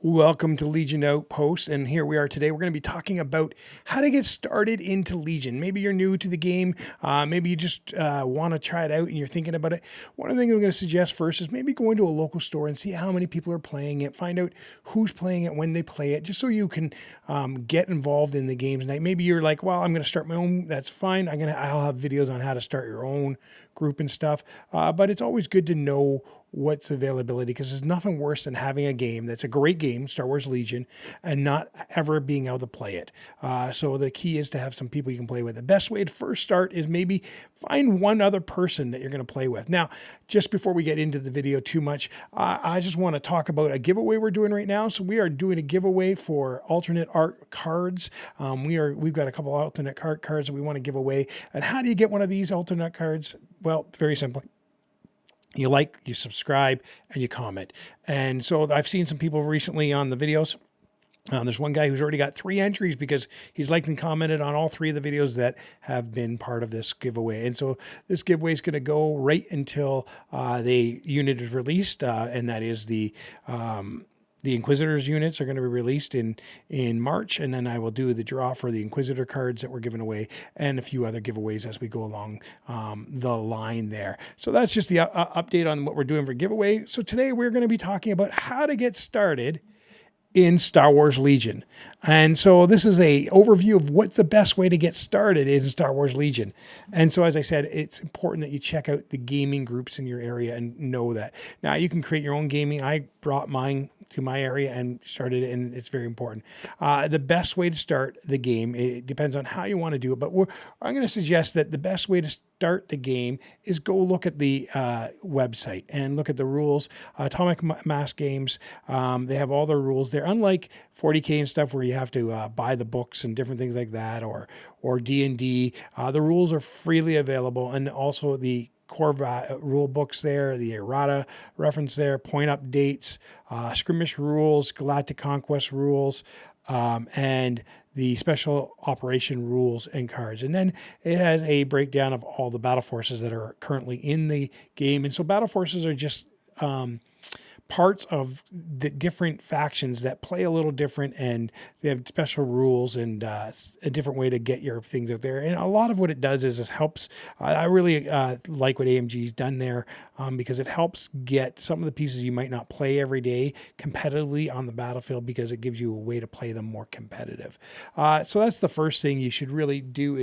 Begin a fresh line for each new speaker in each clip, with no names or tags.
Welcome to Legion Outpost, and here we are today. We're going to be talking about how to get started into Legion. Maybe you're new to the game, maybe you just want to try it out and you're thinking about it. One of the things I'm going to suggest first is maybe go into a local store and see how many people are playing it, find out who's playing it, when they play it, just so you can get involved in the games. And maybe you're like, well, I'm going to start my own. That's fine. I'll have videos on how to start your own group and stuff, but it's always good to know what's availability, because there's nothing worse than having a game that's a great game, Star Wars Legion, and not ever being able to play it. So the key is to have some people you can play with. The best way to first start is maybe find one other person that you're going to play with. Now, just before we get into the video too much, I just want to talk about a giveaway we're doing right now. So we are doing a giveaway for alternate art cards. We've got a couple alternate cards that we want to give away. And how do you get one of these alternate cards? Well, very simply. You like, you subscribe, and you comment. And so I've seen some people recently on the videos. There's one guy who's already got 3 entries because he's liked and commented on all 3 of the videos that have been part of this giveaway. And so this giveaway is going to go right until the unit is released, and that is the Inquisitors units are going to be released in March, and then I will do the draw for the Inquisitor cards that we're giving away and a few other giveaways as we go along the line there. So that's just the update on what we're doing for giveaway. So today we're going to be talking about how to get started in Star Wars Legion. And so this is a overview of what the best way to get started is in Star Wars Legion. And so, as I said, it's important that you check out the gaming groups in your area and know that. Now, you can create your own gaming. I brought mine to my area and started it, and it's very important. The best way to start the game, it depends on how you want to do it, but I'm going to suggest that the best way to start the game is go look at the website and look at the rules. Atomic Mass Games, they have all the rules there. Unlike 40K and stuff where you have to buy the books and different things like that, or D&D, the rules are freely available, and also the core rule books there, the errata reference there, point updates, skirmish rules, galactic conquest rules, and the special operation rules and cards. And then it has a breakdown of all the battle forces that are currently in the game. And so battle forces are just parts of the different factions that play a little different, and they have special rules and a different way to get your things out there. And a lot of what it does is it helps. I really like what AMG's done there, because it helps get some of the pieces you might not play every day competitively on the battlefield, because it gives you a way to play them more competitive. So that's the first thing you should really do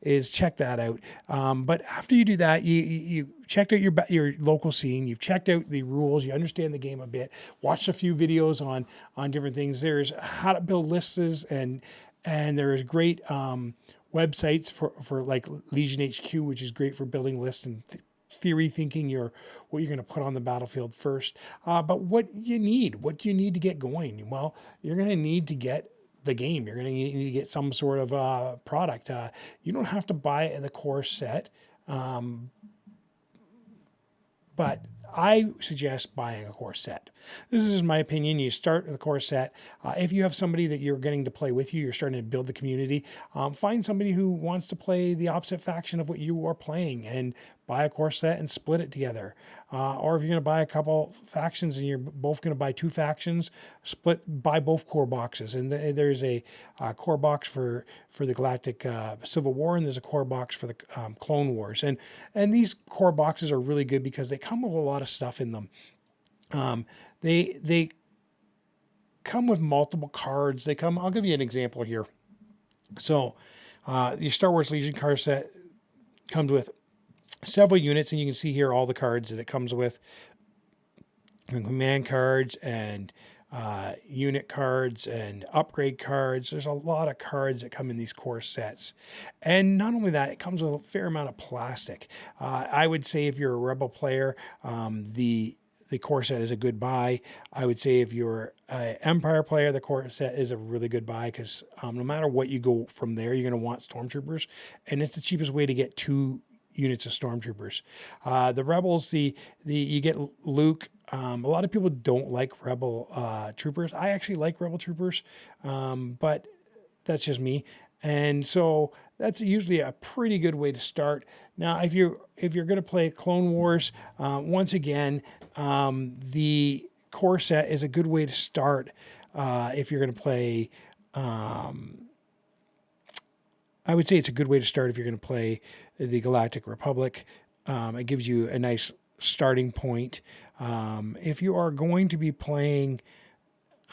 is check that out. But after you do that, you checked out your local scene, you've checked out the rules, you understand the game a bit, watched a few videos on different things. There's how to build lists, and there's great websites for like Legion HQ, which is great for building lists and theory thinking what you're going to put on the battlefield first. But what do you need to get going? Well, you're going to need to get the game. You're going to need to get some sort of product. You don't have to buy the core set. But I suggest buying a core set. This is my opinion. You start with a core set. If you have somebody that you're getting to play with you, you're starting to build the community, find somebody who wants to play the opposite faction of what you are playing and buy a core set and split it together. Or if you're going to buy a couple factions and you're both going to buy 2 factions, buy both core boxes. And there's a core box for the Galactic Civil War, and there's a core box for the Clone Wars. And these core boxes are really good because they come with a lot of stuff in them. They come with multiple cards. I'll give you an example here. So your Star Wars Legion card set comes with several units, and you can see here all the cards that it comes with, and command cards and unit cards and upgrade cards. There's a lot of cards that come in these core sets. And not only that, it comes with a fair amount of plastic. I would say if you're a Rebel player, the core set is a good buy. I would say if you're an Empire player, the core set is a really good buy, because no matter what you go from there, you're going to want Stormtroopers, and it's the cheapest way to get 2 units of Stormtroopers. The Rebels, you get Luke. A lot of people don't like Rebel troopers. I actually like Rebel troopers, but that's just me. And so that's usually a pretty good way to start. Now, if you're going to play Clone Wars, once again, the core set is a good way to start. if you're going to play. I would say it's a good way to start if you're going to play the Galactic Republic. It gives you a nice starting point. If you are going to be playing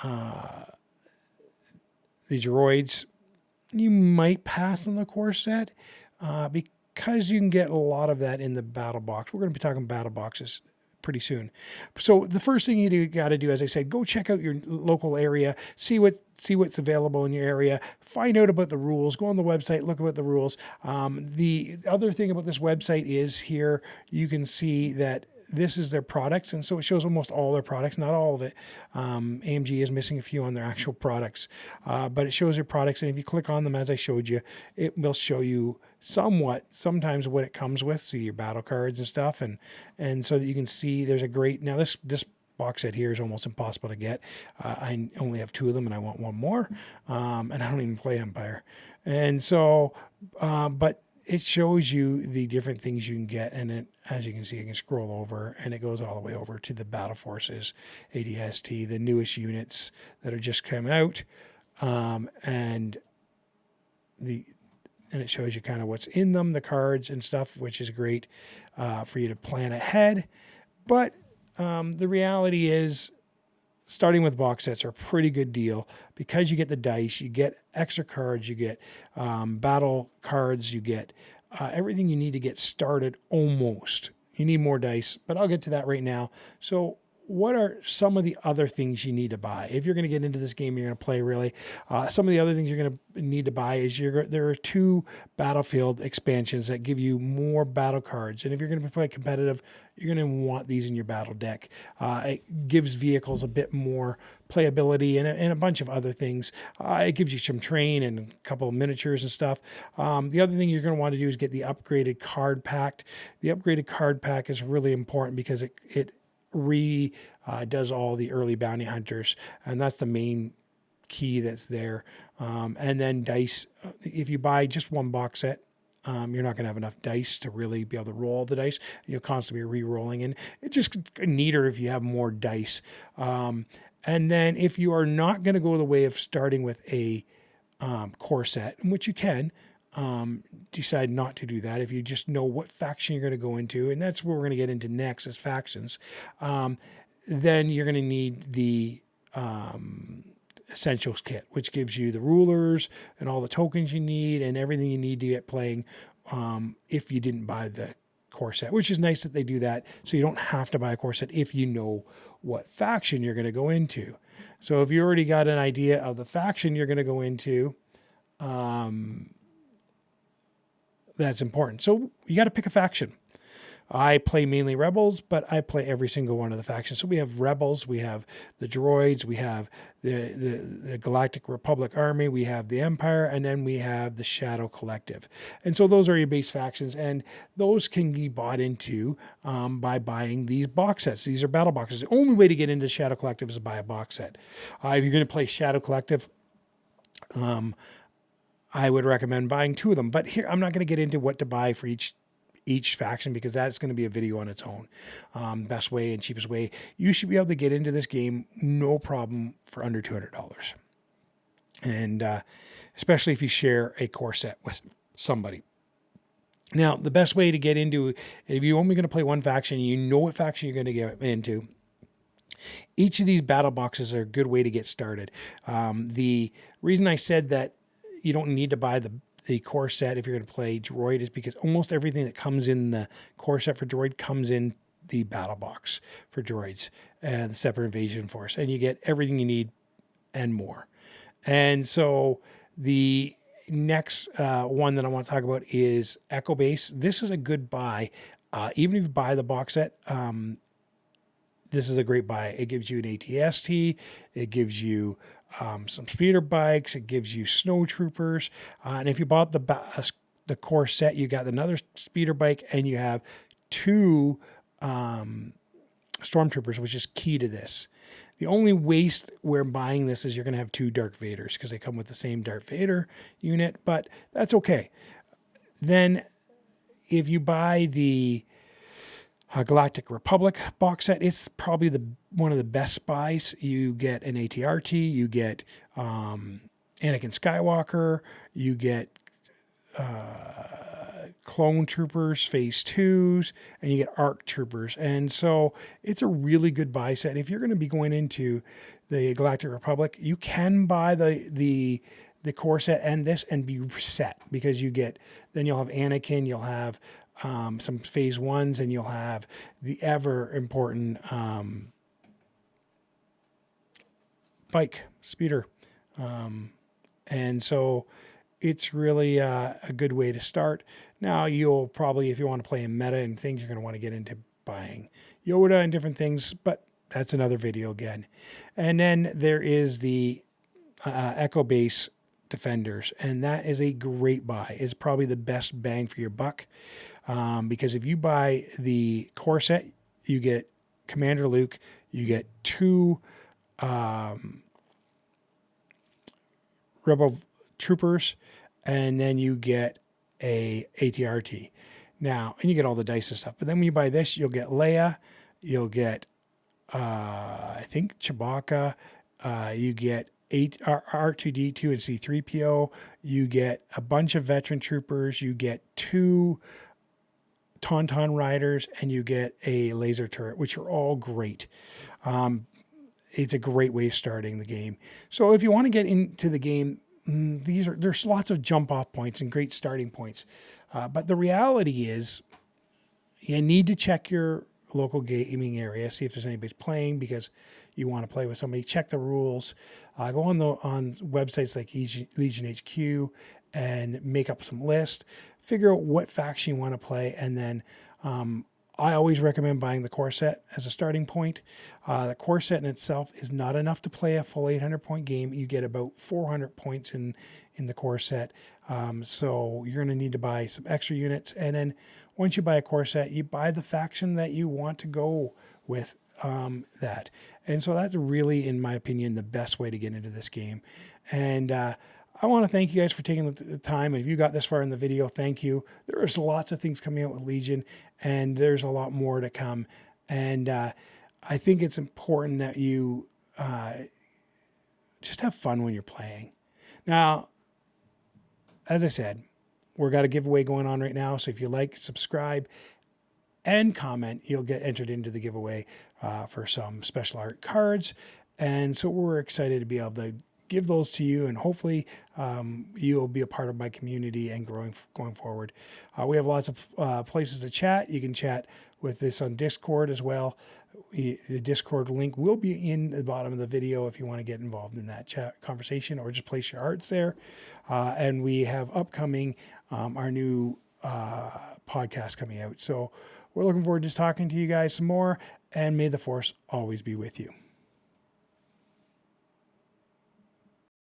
the droids, you might pass on the core set because you can get a lot of that in the battle box. We're going to be talking battle boxes pretty soon. So the first thing you got to do, as I said, go check out your local area, see what's available in your area, find out about the rules, go on the website, look about the rules. The other thing about this website is here you can see that this is their products, and so it shows almost all their products, not all of it. AMG is missing a few on their actual products, but it shows their products, and if you click on them as I showed you, it will show you sometimes what it comes with, see your battle cards and stuff, and so that you can see there's a great, now this box set here is almost impossible to get. I only have 2 of them and I want 1 more, and I don't even play Empire, and so but it shows you the different things you can get, and as you can see, you can scroll over, and it goes all the way over to the Battle Forces ADST, the newest units that are just come out, and it shows you kind of what's in them, the cards and stuff, which is great for you to plan ahead. But the reality is, starting with box sets are a pretty good deal because you get the dice, you get extra cards, you get battle cards, you get everything you need to get started almost. You need more dice, but I'll get to that right now. So what are some of the other things you need to buy? If you're going to get into this game, you're going to play really. Some of the other things you're going to need to buy is there are 2 Battlefield expansions that give you more battle cards. And if you're going to play competitive, you're going to want these in your battle deck. It gives vehicles a bit more playability and a bunch of other things. It gives you some terrain and a couple of miniatures and stuff. The other thing you're going to want to do is get the upgraded card pack. The upgraded card pack is really important because it does all the early bounty hunters, and that's the main key that's there. And then dice, if you buy just 1 box set, you're not going to have enough dice to really be able to roll the dice. You'll constantly be re-rolling, and it's just neater if you have more dice. And then if you are not going to go the way of starting with a core set, which you can, decide not to do that. If you just know what faction you're going to go into, and that's what we're going to get into next as factions, then you're going to need the Essentials kit, which gives you the rulers and all the tokens you need and everything you need to get playing if you didn't buy the core set, which is nice that they do that, so you don't have to buy a core set if you know what faction you're going to go into. So if you already got an idea of the faction you're going to go into, that's important. So you got to pick a faction. I play mainly Rebels, but I play every single one of the factions. So we have Rebels, we have the droids, we have the Galactic Republic Army, we have the Empire, and then we have the Shadow Collective. And so those are your base factions, and those can be bought into by buying these box sets. These are battle boxes. The only way to get into Shadow Collective is to buy a box set. If you're going to play Shadow Collective, I would recommend buying 2 of them. But here, I'm not going to get into what to buy for each faction because that's going to be a video on its own. Best way and cheapest way. You should be able to get into this game no problem for under $200. And especially if you share a core set with somebody. Now, the best way to get into, if you're only going to play one faction, you know what faction you're going to get into, each of these battle boxes are a good way to get started. The reason I said that you don't need to buy the core set if you're going to play droid is because almost everything that comes in the core set for droid comes in the battle box for droids and the Separate Invasion Force, and you get everything you need and more. And so the next one that I want to talk about is Echo Base. This is a good buy. Even if you buy the box set, this is a great buy. It gives you an ATST. It gives you some speeder bikes. It gives you snow troopers. And if you bought the core set, you got another speeder bike, and you have 2 stormtroopers, which is key to this. The only waste where buying this is you're going to have 2 Darth Vaders because they come with the same Darth Vader unit, but that's okay. Then if you buy the Galactic Republic box set. It's probably one of the best buys. You get an AT-RT, you get Anakin Skywalker, you get Clone Troopers Phase 2s, and you get ARC Troopers. And so it's a really good buy set. If you're going to be going into the Galactic Republic, you can buy the core set and this and be set, because then you'll have Anakin, you'll have some Phase 1s, and you'll have the ever important bike speeder. And so it's really a good way to start. Now, you'll probably, if you want to play in meta and things, you're going to want to get into buying Yoda and different things, but that's another video again. And then there is the Echo Base Defenders, and that is a great buy. It's probably the best bang for your buck, because if you buy the core set, you get Commander Luke, you get 2 Rebel Troopers, and then you get a AT-RT. Now, and you get all the dice and stuff. But then when you buy this, you'll get Leia, you'll get I think Chewbacca, you get R2D2 and C3PO, you get a bunch of veteran troopers, you get 2 Tauntaun riders, and you get a laser turret, which are all great. It's a great way of starting the game. So if you want to get into the game, there's lots of jump off points and great starting points. But the reality is you need to check your local gaming area, see if there's anybody playing, because you want to play with somebody. Check the rules. Go on websites like Legion HQ and make up some list. Figure out what faction you want to play, and then I always recommend buying the core set as a starting point. The core set in itself is not enough to play a full 800-point game. You get about 400 points in the core set. So you're going to need to buy some extra units. And then once you buy a core set, you buy the faction that you want to go with that. And so that's really, in my opinion, the best way to get into this game. And I want to thank you guys for taking the time. And if you got this far in the video, thank you. There's lots of things coming out with Legion, and there's a lot more to come. And I think it's important that you just have fun when you're playing. Now, as I said, we've got a giveaway going on right now. So if you like, subscribe, and comment, you'll get entered into the giveaway for some special art cards. And so we're excited to be able to give those to you, and hopefully you'll be a part of my community and going forward. We have lots of places to chat. You can chat with this on Discord as well. The Discord link will be in the bottom of the video if you want to get involved in that chat conversation, or just place your arts there. And we have upcoming our new podcast coming out. So we're looking forward to talking to you guys some more, and may the Force always be with you.